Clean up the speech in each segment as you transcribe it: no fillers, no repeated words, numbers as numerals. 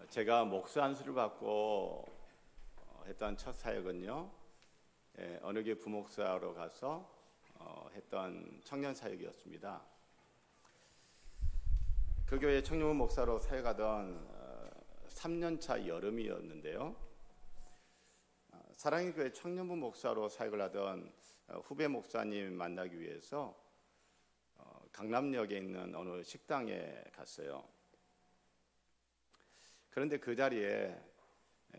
제가 목사 안수를 받고 했던 첫 사역은요, 어느 교회 부목사로 가서 했던 청년 사역이었습니다. 그 교회 청년 목사로 사역하던 3년차 여름이었는데요, 사랑의 교회 청년부 목사로 사역을 하던 후배 목사님 만나기 위해서 강남역에 있는 어느 식당에 갔어요. 그런데 그 자리에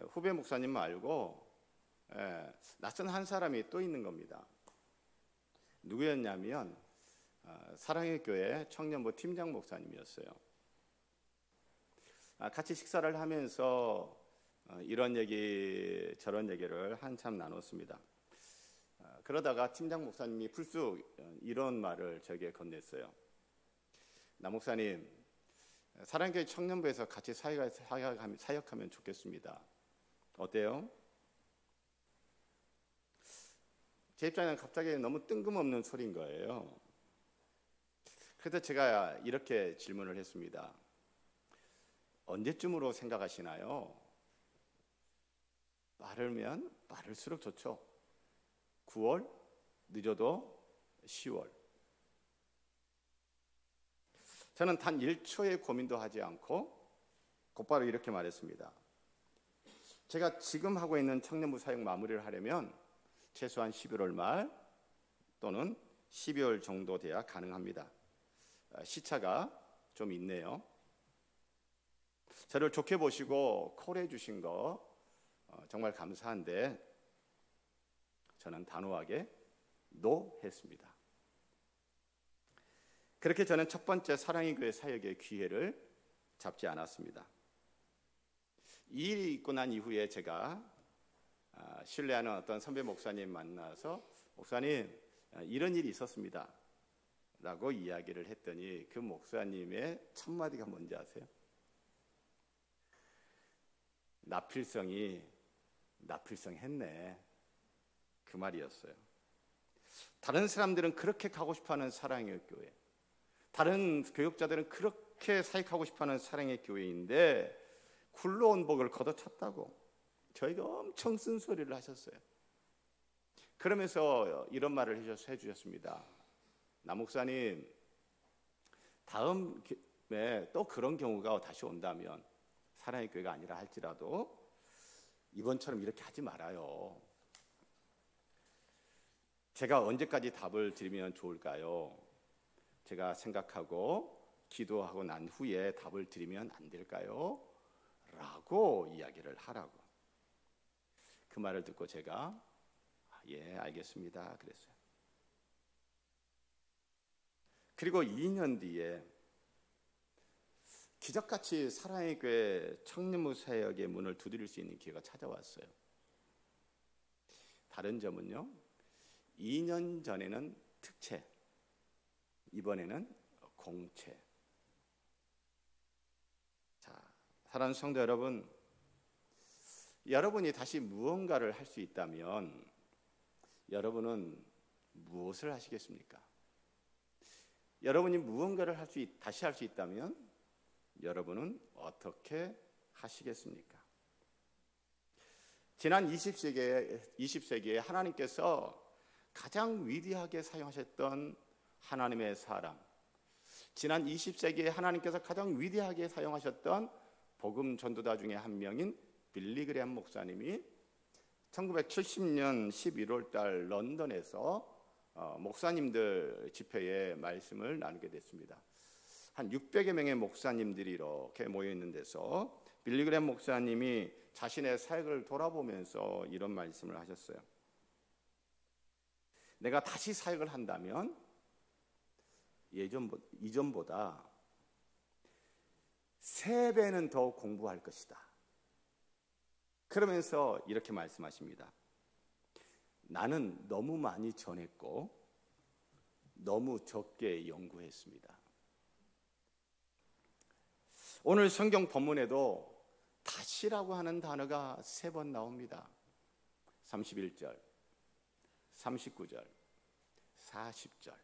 후배 목사님 말고 낯선 한 사람이 또 있는 겁니다. 누구였냐면 사랑의 교회 청년부 팀장 목사님이었어요. 같이 식사를 하면서 이런 얘기 저런 얘기를 한참 나눴습니다. 그러다가 팀장 목사님이 불쑥 이런 말을 저에게 건넸어요. 나 목사님, 사랑교회 청년부에서 같이 사역하면 좋겠습니다. 어때요? 제 입장에는 갑자기 너무 뜬금없는 소리인 거예요. 그래서 제가 이렇게 질문을 했습니다. 언제쯤으로 생각하시나요? 빠르면 빠를수록 좋죠. 9월, 늦어도 10월. 저는 단 1초의 고민도 하지 않고 곧바로 이렇게 말했습니다. 제가 지금 하고 있는 청년부 사역 마무리를 하려면 최소한 11월 말 또는 12월 정도 돼야 가능합니다. 시차가 좀 있네요. 저를 좋게 보시고 콜해 주신 거 정말 감사한데 저는 단호하게 노 했습니다. 그렇게 저는 첫 번째 사랑의 교회 사역의 기회를 잡지 않았습니다. 이 일이 있고 난 이후에 제가 신뢰하는 어떤 선배 목사님 만나서 목사님 이런 일이 있었습니다 라고 이야기를 했더니 그 목사님의 첫 마디가 뭔지 아세요? 나필성했네, 그 말이었어요. 다른 사람들은 그렇게 가고 싶어하는 사랑의 교회, 다른 교역자들은 그렇게 사역하고 싶어하는 사랑의 교회인데 굴러온 복을 걷어찼다고 저에게 엄청 쓴소리를 하셨어요. 그러면서 이런 말을 해주셨습니다. 나 목사님, 다음에 또 그런 경우가 다시 온다면 사랑의 교회가 아니라 할지라도 이번처럼 이렇게 하지 말아요. 제가 언제까지 답을 드리면 좋을까요? 제가 생각하고 기도하고 난 후에 답을 드리면 안 될까요? 라고 이야기를 하라고. 그 말을 듣고 제가 예, 알겠습니다 그랬어요. 그리고 2년 뒤에 기적같이 사랑의 교회 청년부 사역의 문을 두드릴 수 있는 기회가 찾아왔어요. 다른 점은요, 2년 전에는 특채, 이번에는 공채. 자, 사랑하는 성도 여러분, 여러분이 다시 무언가를 할 수 있다면 여러분은 무엇을 하시겠습니까? 여러분이 무언가를 다시 할 수 있다면 여러분은 어떻게 하시겠습니까? 지난 20세기에 하나님께서 가장 위대하게 사용하셨던 하나님의 사람, 지난 20세기에 하나님께서 가장 위대하게 사용하셨던 복음 전도자 중에 한 명인 빌리 그레엄 목사님이 1970년 11월 달 런던에서 목사님들 집회에 말씀을 나누게 됐습니다. 한 600여 명의 목사님들이 이렇게 모여 있는 데서 빌리 그레엄 목사님이 자신의 사역을 돌아보면서 이런 말씀을 하셨어요. 내가 다시 사역을 한다면 이전보다 3배는 더 공부할 것이다. 그러면서 이렇게 말씀하십니다. 나는 너무 많이 전했고 너무 적게 연구했습니다. 오늘 성경 본문에도 다시라고 하는 단어가 3번 나옵니다. 31절, 39절, 40절.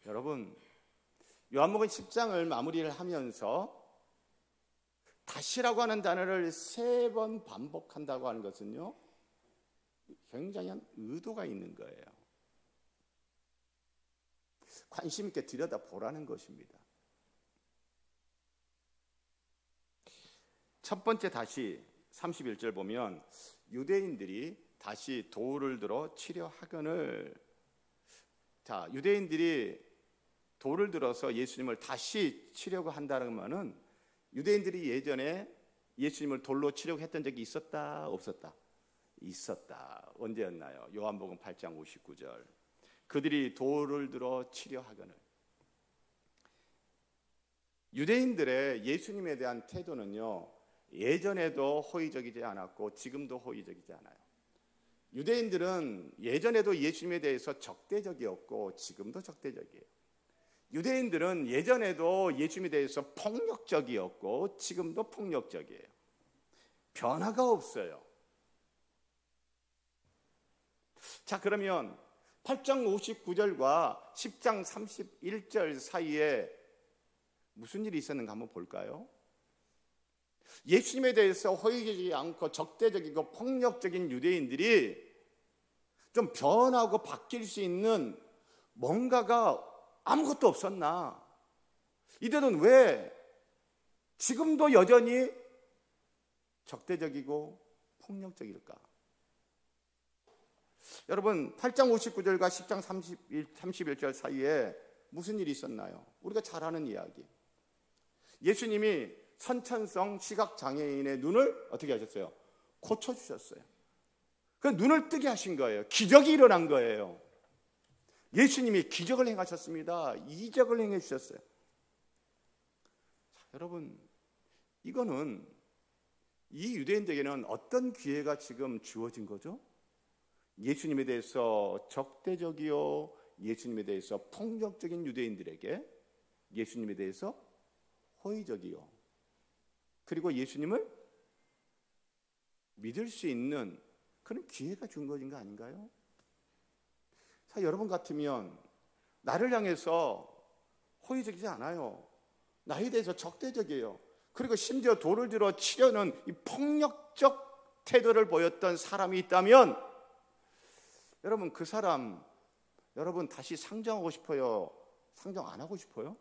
여러분, 요한복음 10장을 마무리를 하면서 다시라고 하는 단어를 3번 반복한다고 하는 것은요, 굉장한 의도가 있는 거예요. 관심 있게 들여다보라는 것입니다. 첫 번째, 다시 31절 보면 유대인들이 다시 돌을 들어 치려 하거늘. 자, 유대인들이 돌을 들어서 예수님을 다시 치려고 한다는 말은 유대인들이 예전에 예수님을 돌로 치려고 했던 적이 있었다, 없었다? 있었다. 언제였나요? 요한복음 8장 59절. 그들이 돌을 들어 치려 하거늘. 유대인들의 예수님에 대한 태도는요, 예전에도 호의적이지 않았고 지금도 호의적이지 않아요. 유대인들은 예전에도 예수님에 대해서 적대적이었고 지금도 적대적이에요. 유대인들은 예전에도 예수님에 대해서 폭력적이었고 지금도 폭력적이에요. 변화가 없어요. 자, 그러면 8장 59절과 10장 31절 사이에 무슨 일이 있었는가 한번 볼까요? 예수님에 대해서 호의적이지 않고 적대적이고 폭력적인 유대인들이 좀 변하고 바뀔 수 있는 뭔가가 아무것도 없었나? 이들은 왜 지금도 여전히 적대적이고 폭력적일까? 여러분, 8장 59절과 10장 31절 사이에 무슨 일이 있었나요? 우리가 잘 아는 이야기. 예수님이 선천성 시각장애인의 눈을 어떻게 하셨어요? 고쳐주셨어요. 그 눈을 뜨게 하신 거예요. 기적이 일어난 거예요. 예수님이 기적을 행하셨습니다. 이적을 행해 주셨어요. 자, 여러분, 이거는 이 유대인들에게는 어떤 기회가 지금 주어진 거죠? 예수님에 대해서 적대적이요, 예수님에 대해서 폭력적인 유대인들에게 예수님에 대해서 호의적이요, 그리고 예수님을 믿을 수 있는 그런 기회가 준 것인 거 아닌가요? 자, 여러분 같으면 나를 향해서 호의적이지 않아요. 나에 대해서 적대적이에요. 그리고 심지어 돌을 들어 치려는 이 폭력적 태도를 보였던 사람이 있다면 여러분, 그 사람 여러분 다시 상정하고 싶어요? 상정 안 하고 싶어요?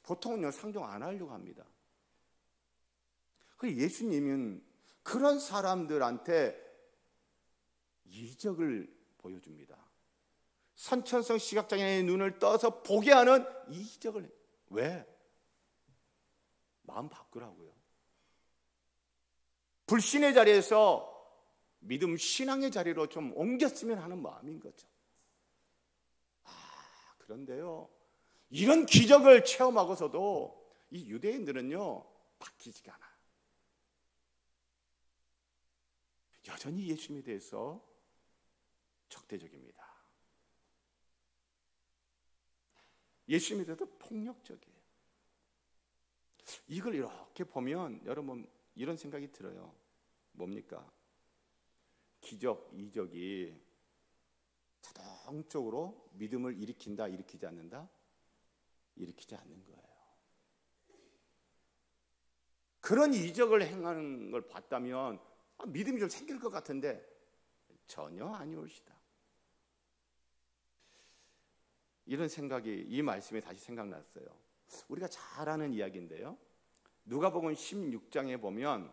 보통은요, 상정 안 하려고 합니다. 그리고 예수님은 그런 사람들한테 이적을 보여줍니다. 선천성 시각장애인의 눈을 떠서 보게 하는 이적을. 왜? 마음 바꾸라고요. 불신의 자리에서 믿음 신앙의 자리로 좀 옮겼으면 하는 마음인 거죠. 그런데요, 이런 기적을 체험하고서도 이 유대인들은요, 바뀌지가 않아요. 여전히 예수님에 대해서 적대적입니다. 예수님에 대해서 폭력적이에요. 이걸 이렇게 보면 여러분 이런 생각이 들어요. 뭡니까? 기적, 이적이 자동적으로 믿음을 일으킨다, 일으키지 않는다? 일으키지 않는 거예요. 그런 이적을 행하는 걸 봤다면 믿음이 좀 생길 것 같은데 전혀 아니올시다. 이런 생각이, 이 말씀이 다시 생각났어요. 우리가 잘 아는 이야기인데요, 누가복음 16장에 보면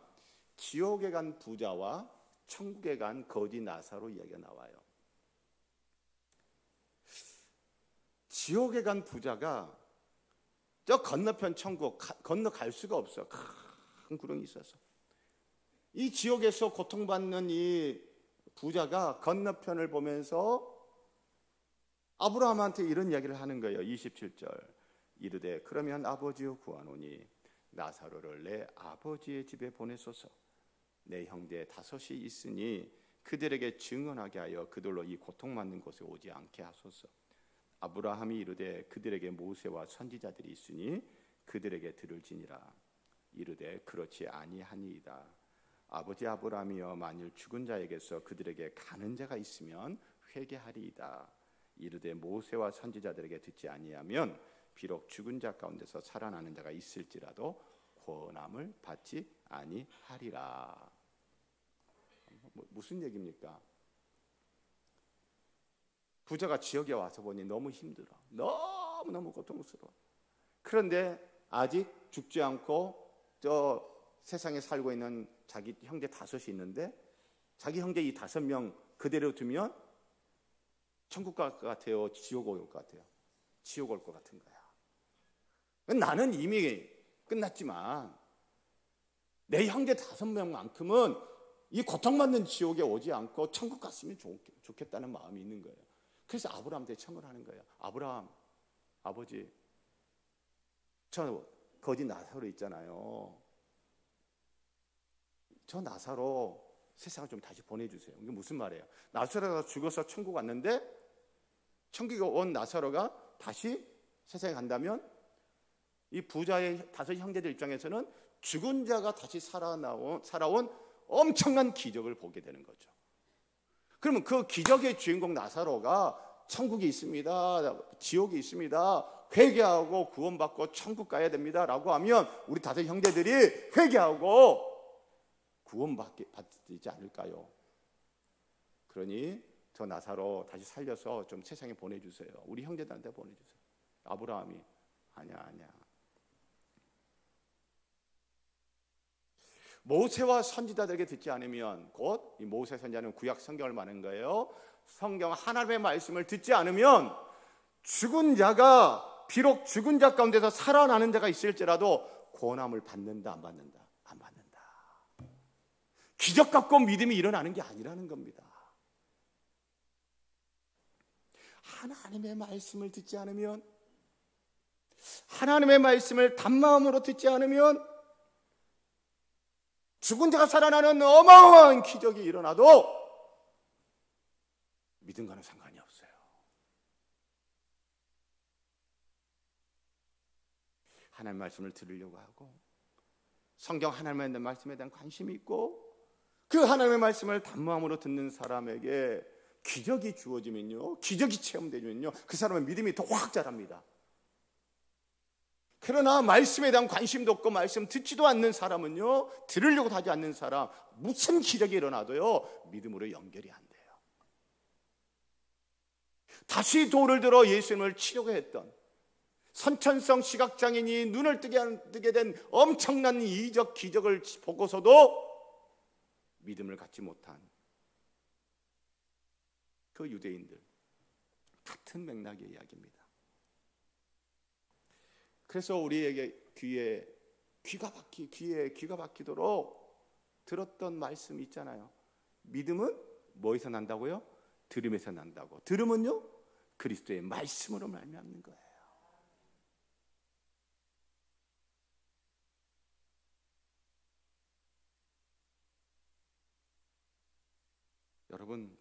지옥에 간 부자와 천국에 간 거지 나사로 이야기가 나와요. 지옥에 간 부자가 저 건너편 천국 건너갈 수가 없어. 큰 구렁이 있어서 이 지옥에서 고통받는 이 부자가 건너편을 보면서 아브라함한테 이런 이야기를 하는 거예요. 27절. 이르되 그러면 아버지여 구하노니 나사로를 내 아버지의 집에 보내소서. 내 형제 5이 있으니 그들에게 증언하게 하여 그들로 이 고통받는 곳에 오지 않게 하소서. 아브라함이 이르되 그들에게 모세와 선지자들이 있으니 그들에게 들을지니라. 이르되 그렇지 아니하니이다. 아버지 아브라함이여 만일 죽은 자에게서 그들에게 가는 자가 있으면 회개하리이다. 이르되 모세와 선지자들에게 듣지 아니하면 비록 죽은 자 가운데서 살아나는 자가 있을지라도 권함을 받지 아니하리라. 무슨 얘기입니까? 부자가 지역에 와서 보니 너무 힘들어. 너무너무 고통스러워. 그런데 아직 죽지 않고 저 세상에 살고 있는 자기 형제 5이 있는데 자기 형제 이 5명 그대로 두면 천국 갈 것 같아요? 지옥 올 것 같아요? 지옥 올 것 같은 거야. 나는 이미 끝났지만 내 형제 5명만큼은 이 고통받는 지옥에 오지 않고 천국 갔으면 좋겠다는 마음이 있는 거예요. 그래서 아브라함한테 청을 하는 거예요. 아브라함, 아버지, 저 거지 나사로 있잖아요. 저 나사로 세상을 좀 다시 보내주세요. 이게 무슨 말이에요? 나사로가 죽어서 천국 왔는데 천국에 온 나사로가 다시 세상에 간다면 이 부자의 5 형제들 입장에서는 죽은 자가 다시 살아온 엄청난 기적을 보게 되는 거죠. 그러면 그 기적의 주인공 나사로가 천국이 있습니다, 지옥이 있습니다, 회개하고 구원받고 천국 가야 됩니다 라고 하면 우리 5 형제들이 회개하고 구원받지 않을까요? 그러니 저 나사로 다시 살려서 좀 세상에 보내주세요. 우리 형제들한테 보내주세요. 아브라함이 아니야. 모세와 선지자들에게 듣지 않으면, 곧 이 모세 선지자는 구약 성경을 말하는 거예요. 성경 하나님의 말씀을 듣지 않으면 죽은 자가 비록 죽은 자 가운데서 살아나는 자가 있을지라도 고난을 받는다 안 받는다? 안 받는다. 기적 갖고 믿음이 일어나는 게 아니라는 겁니다. 하나님의 말씀을 듣지 않으면, 하나님의 말씀을 단마음으로 듣지 않으면 죽은 자가 살아나는 어마어마한 기적이 일어나도 믿음과는 상관이 없어요. 하나님의 말씀을 들으려고 하고 성경 하나님의 말씀에 대한 관심이 있고 그 하나님의 말씀을 단마음으로 듣는 사람에게 기적이 주어지면요, 기적이 체험되면요, 그 사람의 믿음이 더 확 자랍니다. 그러나 말씀에 대한 관심도 없고 말씀 듣지도 않는 사람은요, 들으려고 하지 않는 사람, 무슨 기적이 일어나도요 믿음으로 연결이 안 돼요. 다시 돌을 들어 예수님을 치려고 했던 선천성 시각장애인이 눈을 뜨게 된 엄청난 이적 기적을 보고서도 믿음을 갖지 못한 그 유대인들, 같은 맥락의 이야기입니다. 그래서 우리에게 귀에 귀가 박히도록 들었던 말씀이 있잖아요. 믿음은 뭐에서 난다고요? 들음에서 난다고. 들음은요, 그리스도의 말씀으로 말미암는 거예요. 여러분,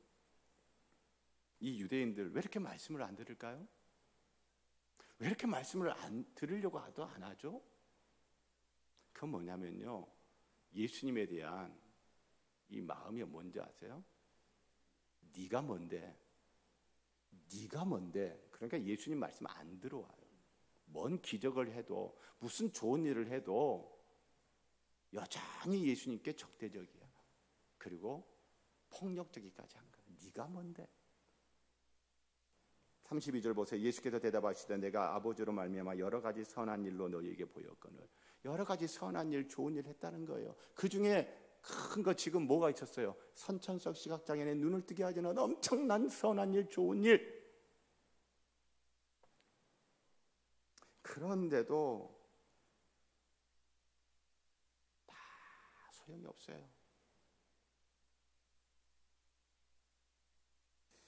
이 유대인들 왜 이렇게 말씀을 안 들을까요? 왜 이렇게 말씀을 안 들으려고 하도 안 하죠? 그건 뭐냐면요, 예수님에 대한 이 마음이 뭔지 아세요? 네가 뭔데? 그러니까 예수님 말씀 안 들어와요. 뭔 기적을 해도 무슨 좋은 일을 해도 여전히 예수님께 적대적이야. 그리고 폭력적이까지 한 거야. 네가 뭔데? 32절 보세요. 예수께서 대답하시되 내가 아버지로 말미암아 여러 가지 선한 일로 너희에게 보였거늘. 여러 가지 선한 일, 좋은 일 했다는 거예요. 그 중에 큰 거 지금 뭐가 있었어요? 선천적 시각장애인의 눈을 뜨게 하지는 엄청난 선한 일, 좋은 일. 그런데도 다 소용이 없어요.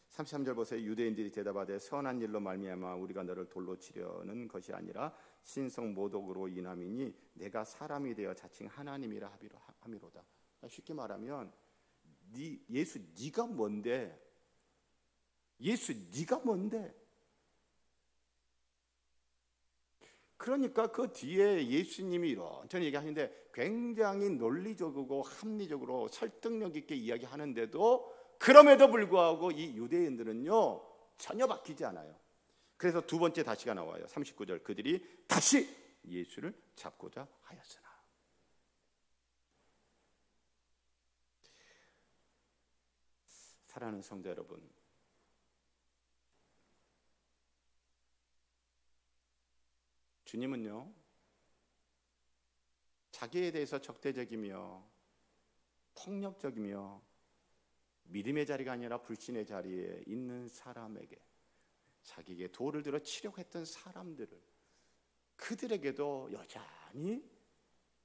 33절 보세요. 유대인들이 대답하되 선한 일로 말미암아 우리가 너를 돌로 치려는 것이 아니라 신성 모독으로 인함이니 내가 사람이 되어 자칭 하나님이라 함이로다. 쉽게 말하면 예수 네가 뭔데? 예수 네가 뭔데? 그러니까 그 뒤에 예수님이 이런저런 얘기하는데 굉장히 논리적이고 합리적으로 설득력 있게 이야기하는데도 그럼에도 불구하고 이 유대인들은요 전혀 바뀌지 않아요. 그래서 두 번째 다시가 나와요. 39절, 그들이 다시 예수를 잡고자 하였으나. 사랑하는 성도 여러분, 주님은요, 자기에 대해서 적대적이며 폭력적이며 믿음의 자리가 아니라 불신의 자리에 있는 사람에게, 자기에게 돌을 들어 치려고 했던 사람들을, 그들에게도 여전히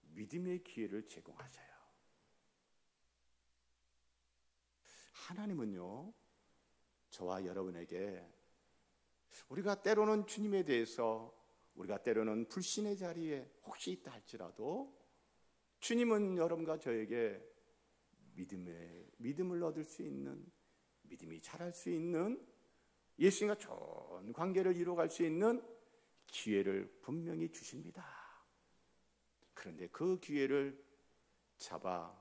믿음의 기회를 제공하세요. 하나님은요, 저와 여러분에게 우리가 때로는 주님에 대해서, 우리가 때로는 불신의 자리에 혹시 있다 할지라도 주님은 여러분과 저에게 믿음을 얻을 수 있는, 믿음이 자랄 수 있는, 예수님과 좋은 관계를 이루어갈 수 있는 기회를 분명히 주십니다. 그런데 그 기회를 잡아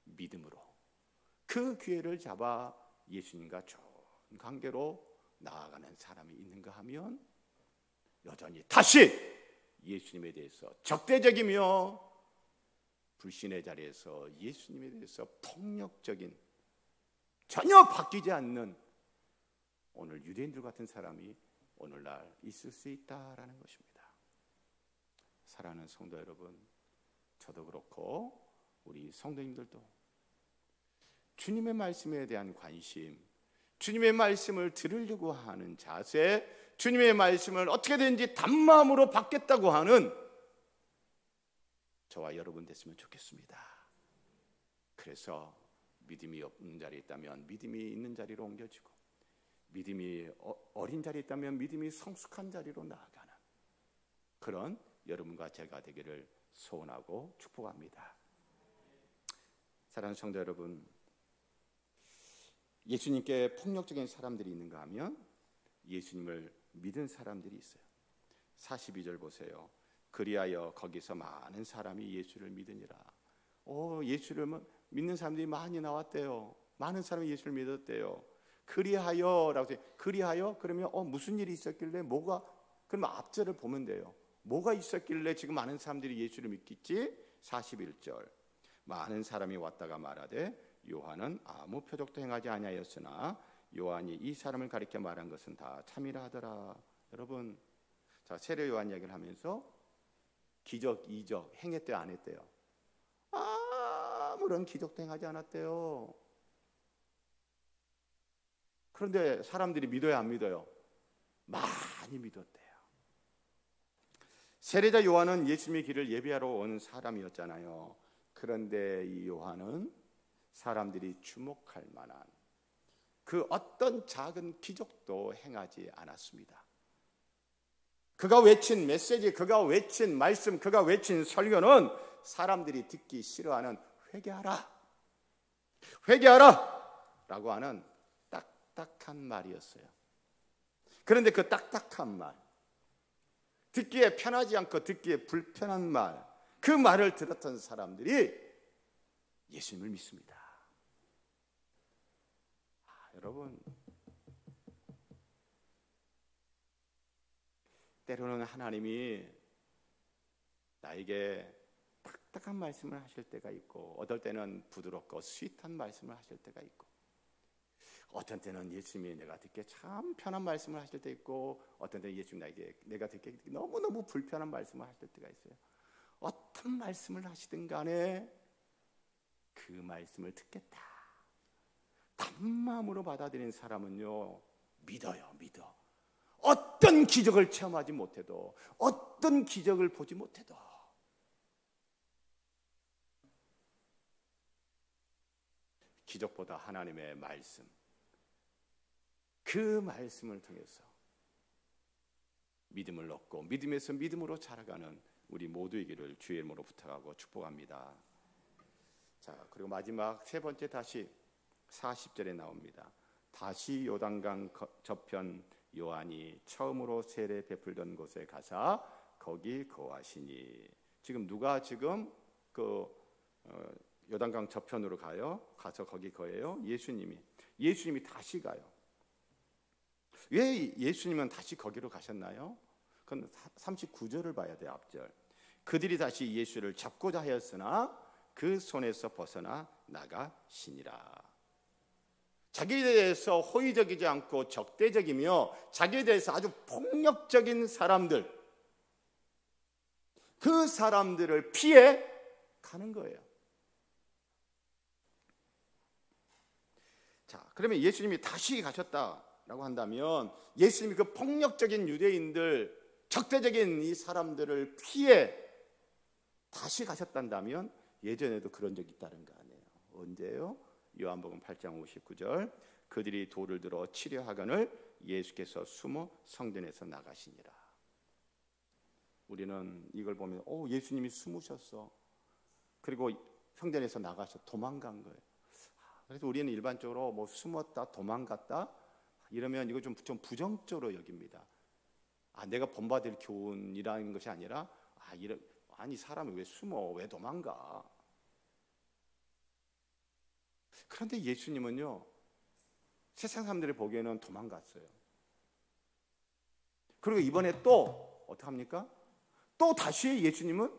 믿음으로, 그 기회를 잡아 예수님과 좋은 관계로 나아가는 사람이 있는가 하면 여전히 다시 예수님에 대해서 적대적이며 불신의 자리에서 예수님에 대해서 폭력적인, 전혀 바뀌지 않는 오늘 유대인들 같은 사람이 오늘날 있을 수 있다라는 것입니다. 사랑하는 성도 여러분, 저도 그렇고 우리 성도님들도 주님의 말씀에 대한 관심, 주님의 말씀을 들으려고 하는 자세, 주님의 말씀을 어떻게든지 단마음으로 받겠다고 하는 저와 여러분 됐으면 좋겠습니다. 그래서 믿음이 없는 자리에 있다면 믿음이 있는 자리로 옮겨지고, 믿음이 어린 자리에 있다면 믿음이 성숙한 자리로 나아가는 그런 여러분과 제가 되기를 소원하고 축복합니다. 사랑하는 성도 여러분, 예수님께 폭력적인 사람들이 있는가 하면 예수님을 믿은 사람들이 있어요. 42절 보세요. 그리하여 거기서 많은 사람이 예수를 믿으니라. 예수를 믿는 사람들이 많이 나왔대요. 많은 사람이 예수를 믿었대요. 그리하여라고 해요. 그리하여 그러면 무슨 일이 있었길래, 뭐가, 그러면 앞절을 보면 돼요. 뭐가 있었길래 지금 많은 사람들이 예수를 믿겠지? 41절. 많은 사람이 왔다가 말하되 요한은 아무 표적도 행하지 아니하였으나 요한이 이 사람을 가리켜 말한 것은 다 참이라 하더라. 여러분, 자, 세례 요한 이야기를 하면서 기적, 이적 행했대요, 안 했대요? 아무런 기적도 행하지 않았대요. 그런데 사람들이 믿어요, 안 믿어요? 많이 믿었대요. 세례자 요한은 예수님의 길을 예비하러 온 사람이었잖아요. 그런데 이 요한은 사람들이 주목할 만한 그 어떤 작은 기적도 행하지 않았습니다. 그가 외친 메시지, 그가 외친 말씀, 그가 외친 설교는 사람들이 듣기 싫어하는 회개하라, 회개하라 라고 하는 딱딱한 말이었어요. 그런데 그 딱딱한 말, 듣기에 편하지 않고 듣기에 불편한 말, 그 말을 들었던 사람들이 예수님을 믿습니다. 여러분, 때로는 하나님이 나에게 딱딱한 말씀을 하실 때가 있고, 어떨 때는 부드럽고 스윗한 말씀을 하실 때가 있고, 어떤 때는 예수님이 내가 듣기에 참 편한 말씀을 하실 때 있고, 어떤 때는 예수님 내가 듣기에 너무너무 불편한 말씀을 하실 때가 있어요. 어떤 말씀을 하시든 간에 그 말씀을 듣겠다, 단마음으로 받아들이는 사람은요, 믿어요. 어떤 기적을 체험하지 못해도, 어떤 기적을 보지 못해도 기적보다 하나님의 말씀, 그 말씀을 통해서 믿음을 얻고 믿음에서 믿음으로 자라가는 우리 모두이기를 주의 이름으로 부탁하고 축복합니다. 자, 그리고 마지막 세 번째 다시 40절에 나옵니다. 다시 요단강 저편 요한이 처음으로 세례 베풀던 곳에 가사 거기 거하시니. 지금 누가 지금 요단강 저편으로 가서 거기 거예요? 예수님이 다시 가요. 왜 예수님은 다시 거기로 가셨나요? 그건 39절을 봐야 돼요. 앞절. 그들이 다시 예수를 잡고자 하였으나 그 손에서 벗어나 나가시니라. 자기에 대해서 호의적이지 않고 적대적이며 자기에 대해서 아주 폭력적인 사람들, 그 사람들을 피해 가는 거예요. 자, 그러면 예수님이 다시 가셨다라고 한다면 예수님이 그 폭력적인 유대인들, 적대적인 이 사람들을 피해 다시 가셨단다면 예전에도 그런 적이 있다는 거 아니에요. 언제요? 요한복음 8장 59절. 그들이 돌을 들어 치려 하거늘 예수께서 숨어 성전에서 나가시니라. 우리는 이걸 보면 예수님이 숨으셨어. 그리고 성전에서 나가서 도망간 거예요. 그래서 우리는 일반적으로 뭐 숨었다, 도망갔다 이러면 이거 좀 부정적으로 여깁니다. 내가 본받을 교훈이라는 것이 아니라 아니 사람이 왜 숨어, 왜 도망가? 그런데 예수님은요, 세상 사람들이 보기에는 도망갔어요. 그리고 이번에 또 어떡합니까? 또 다시 예수님은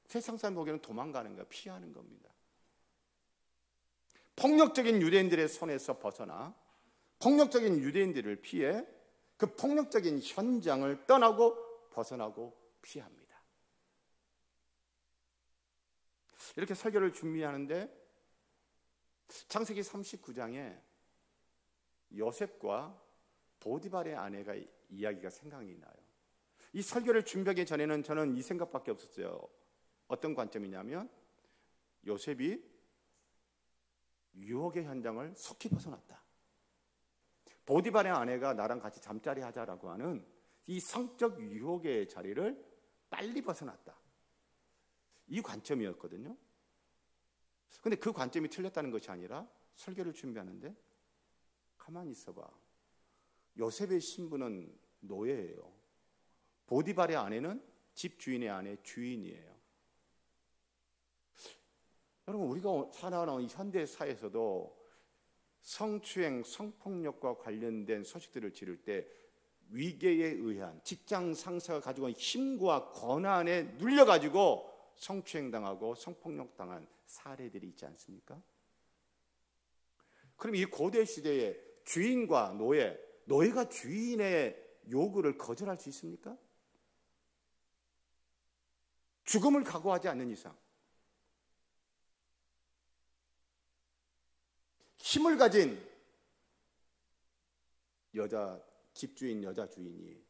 세상 사람 보기에는 도망가는 거예요. 피하는 겁니다. 폭력적인 유대인들의 손에서 벗어나 폭력적인 유대인들을 피해 그 폭력적인 현장을 떠나고 벗어나고 피합니다. 이렇게 설교를 준비하는데 창세기 39장에 요셉과 보디발의 아내가 이야기가 생각이 나요. 이 설교를 준비하기 전에는 저는 이 생각밖에 없었어요. 어떤 관점이냐면 요셉이 유혹의 현장을 속히 벗어났다. 보디발의 아내가 나랑 같이 잠자리 하자라고 하는 이 성적 유혹의 자리를 빨리 벗어났다. 이 관점이었거든요. 근데 그 관점이 틀렸다는 것이 아니라 설교를 준비하는데 가만히 있어봐. 요셉의 신부는 노예예요. 보디발의 아내는 집주인의 아내, 주인이에요. 여러분, 우리가 살아가는 현대 사회에서도 성추행, 성폭력과 관련된 소식들을 지를 때 위계에 의한 직장 상사가 가지고 있는 힘과 권한에 눌려가지고 성추행당하고 성폭력당한 사례들이 있지 않습니까? 그럼 이 고대 시대에 주인과 노예가 주인의 요구를 거절할 수 있습니까? 죽음을 각오하지 않는 이상 힘을 가진 집주인 여자 주인이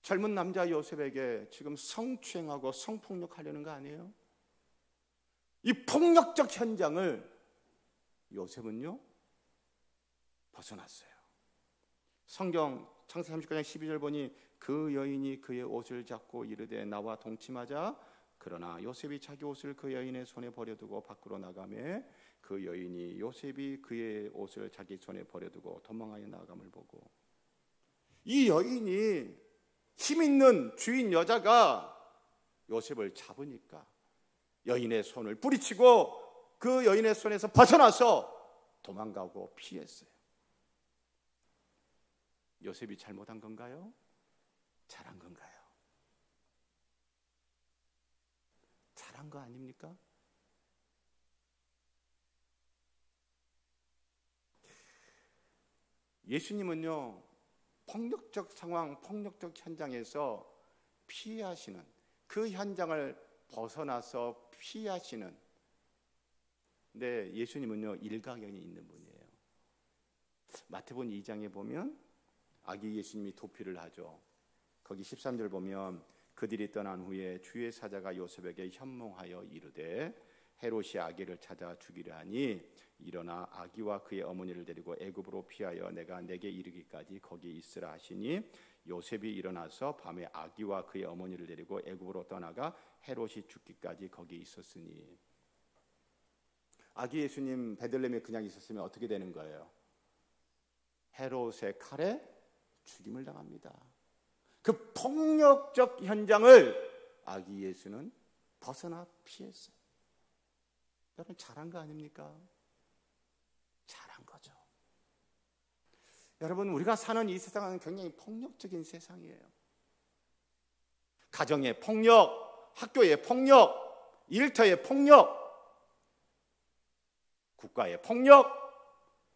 젊은 남자 요셉에게 지금 성추행하고 성폭력하려는 거 아니에요? 이 폭력적 현장을 요셉은요 벗어났어요. 성경 창세기 39장 12절 보니 그 여인이 그의 옷을 잡고 이르되 나와 동침하자. 그러나 요셉이 자기 옷을 그 여인의 손에 버려두고 밖으로 나가매 그 여인이 요셉이 그의 옷을 자기 손에 버려두고 도망하여 나감을 보고, 이 여인이 힘 있는 주인 여자가 요셉을 잡으니까 여인의 손을 뿌리치고 그 여인의 손에서 벗어나서 도망가고 피했어요. 요셉이 잘못한 건가요? 잘한 건가요? 잘한 거 아닙니까? 예수님은요 폭력적 상황, 폭력적 현장에서 피하시는, 그 현장을 벗어나서 피하시는, 근데 예수님은요 일가견이 있는 분이에요. 마태복음 2장에 보면 아기 예수님이 도피를 하죠. 거기 13절 보면 그들이 떠난 후에 주의 사자가 요셉에게 현몽하여 이르되 헤롯이 아기를 찾아 죽이려 하니 일어나 아기와 그의 어머니를 데리고 애굽으로 피하여 내가 내게 이르기까지 거기 있으라 하시니 요셉이 일어나서 밤에 아기와 그의 어머니를 데리고 애굽으로 떠나가 헤롯이 죽기까지 거기 있었으니. 아기 예수님 베들레헴에 그냥 있었으면 어떻게 되는 거예요? 헤롯의 칼에 죽임을 당합니다. 그 폭력적 현장을 아기 예수는 벗어나 피했어요. 여러분 잘한 거 아닙니까? 잘한 거죠. 여러분, 우리가 사는 이 세상은 굉장히 폭력적인 세상이에요. 가정의 폭력, 학교의 폭력, 일터의 폭력, 국가의 폭력,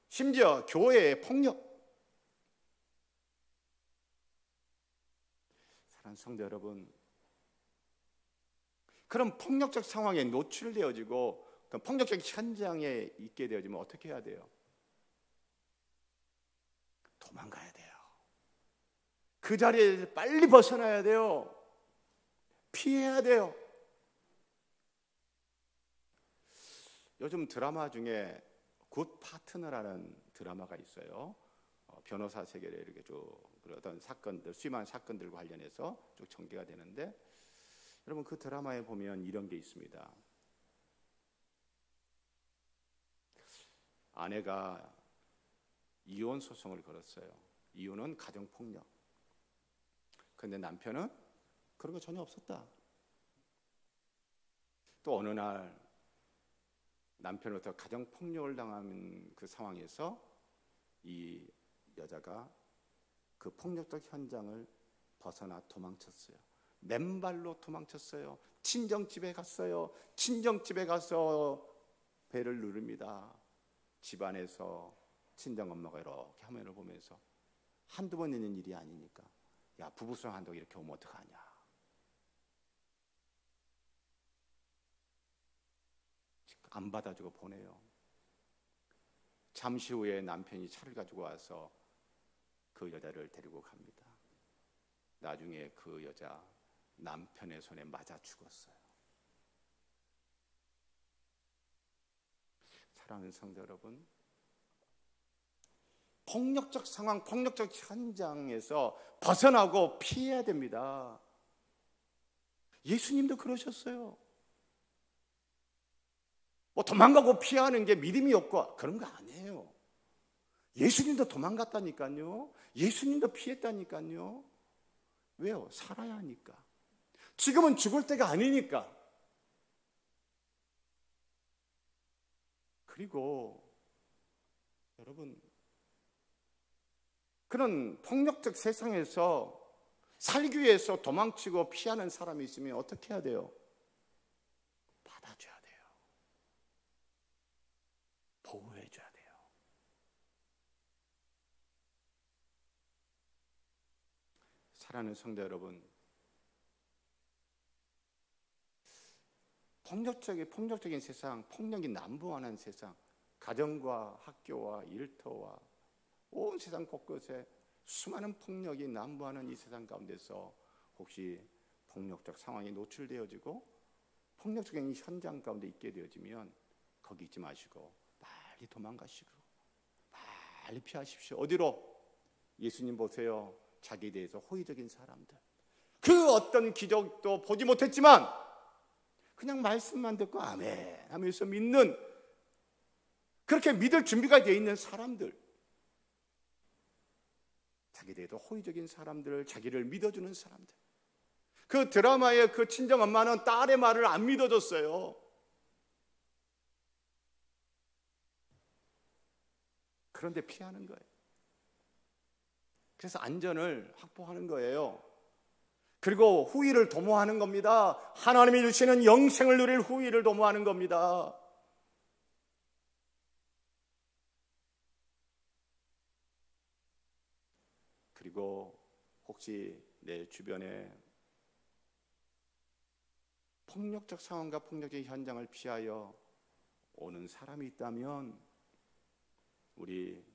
심지어 교회의 폭력. 사랑하는 성도 여러분, 그런 폭력적 상황에 노출되어지고 그 폭력적 현장에 있게 되어지면 어떻게 해야 돼요? 도망가야 돼요. 그 자리에 빨리 벗어나야 돼요. 피해야 돼요. 요즘 드라마 중에 굿 파트너라는 드라마가 있어요. 변호사 세계를 이렇게 쭉 어떤 사건들, 수많은 사건들과 관련해서 쭉 전개가 되는데, 여러분 그 드라마에 보면 이런 게 있습니다. 아내가 이혼 소송을 걸었어요. 이혼은 가정폭력. 그런데 남편은 그런 거 전혀 없었다. 또 어느 날 남편으로부터 가정폭력을 당하는 그 상황에서 이 여자가 그 폭력적 현장을 벗어나 도망쳤어요. 맨발로 도망쳤어요. 친정집에 갔어요. 친정집에 가서 배를 누릅니다. 집안에서 친정엄마가 이렇게 화면을 보면서 한두 번 있는 일이 아니니까, 야, 부부싸움 한다고 이렇게 오면 어떡하냐. 안 받아주고 보내요. 잠시 후에 남편이 차를 가지고 와서 그 여자를 데리고 갑니다. 나중에 그 여자 남편의 손에 맞아 죽었어요. 사랑하는 성도 여러분, 폭력적 상황, 폭력적 현장에서 벗어나고 피해야 됩니다. 예수님도 그러셨어요. 뭐 도망가고 피하는 게 믿음이 없고 그런 거 아니에요. 예수님도 도망갔다니까요. 예수님도 피했다니까요. 왜요? 살아야 하니까. 지금은 죽을 때가 아니니까. 그리고 여러분, 그런 폭력적 세상에서 살기 위해서 도망치고 피하는 사람이 있으면 어떻게 해야 돼요? 받아줘야 돼요. 보호해줘야 돼요. 사랑하는 성도 여러분, 폭력적인 세상, 폭력이 난무하는 세상, 가정과 학교와 일터와 온 세상 곳곳에 수많은 폭력이 난무하는 이 세상 가운데서 혹시 폭력적 상황에 노출되어지고 폭력적인 현장 가운데 있게 되어지면 거기 있지 마시고 빨리 도망가시고 빨리 피하십시오. 어디로? 예수님 보세요. 자기에 대해서 호의적인 사람들, 그 어떤 기적도 보지 못했지만 그냥 말씀만 듣고 아멘 하면서 믿는, 그렇게 믿을 준비가 되어 있는 사람들, 자기에 대해서 호의적인 사람들, 자기를 믿어주는 사람들. 그 드라마의 그 친정엄마는 딸의 말을 안 믿어줬어요. 그런데 피하는 거예요. 그래서 안전을 확보하는 거예요. 그리고 후위를 도모하는 겁니다. 하나님이 주시는 영생을 누릴 후위를 도모하는 겁니다. 그리고 혹시 내 주변에 폭력적 상황과 폭력의 현장을 피하여 오는 사람이 있다면 우리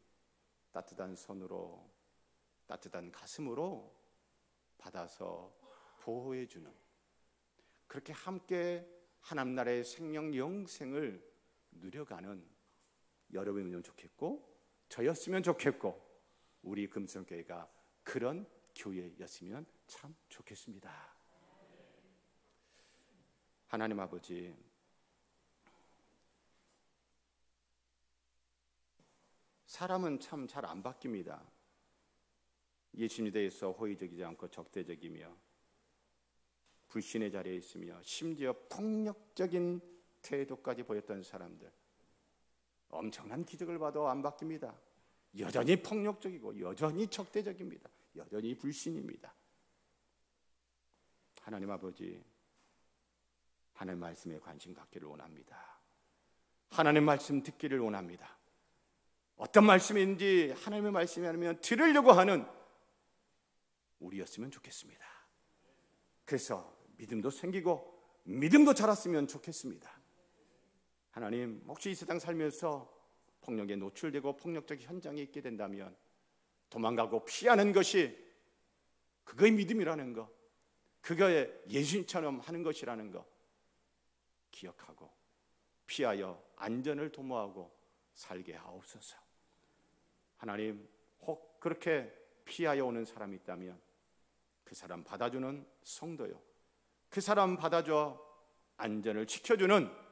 따뜻한 손으로, 따뜻한 가슴으로 받아서 보호해주는, 그렇게 함께 하나님 나라의 생명 영생을 누려가는 여러분이면 좋겠고, 저였으면 좋겠고, 우리 금성교회가 그런 교회였으면 참 좋겠습니다. 하나님 아버지, 사람은 참 잘 안 바뀝니다. 예수님에 대해서 호의적이지 않고 적대적이며 불신의 자리에 있으며 심지어 폭력적인 태도까지 보였던 사람들, 엄청난 기적을 봐도 안 바뀝니다. 여전히 폭력적이고 여전히 적대적입니다. 여전히 불신입니다. 하나님 아버지, 하나님 말씀에 관심 갖기를 원합니다. 하나님 말씀 듣기를 원합니다. 어떤 말씀인지 하나님의 말씀이 아니면 들으려고 하는 우리였으면 좋겠습니다. 그래서 믿음도 생기고 믿음도 자랐으면 좋겠습니다. 하나님, 혹시 이 세상 살면서 폭력에 노출되고 폭력적 현장에 있게 된다면 도망가고 피하는 것이 그거의 믿음이라는 것, 그거의 예수님처럼 하는 것이라는 것 기억하고 피하여 안전을 도모하고 살게 하옵소서. 하나님, 혹 그렇게 피하여 오는 사람이 있다면 그 사람 받아주는 성도요, 그 사람 받아줘 안전을 지켜주는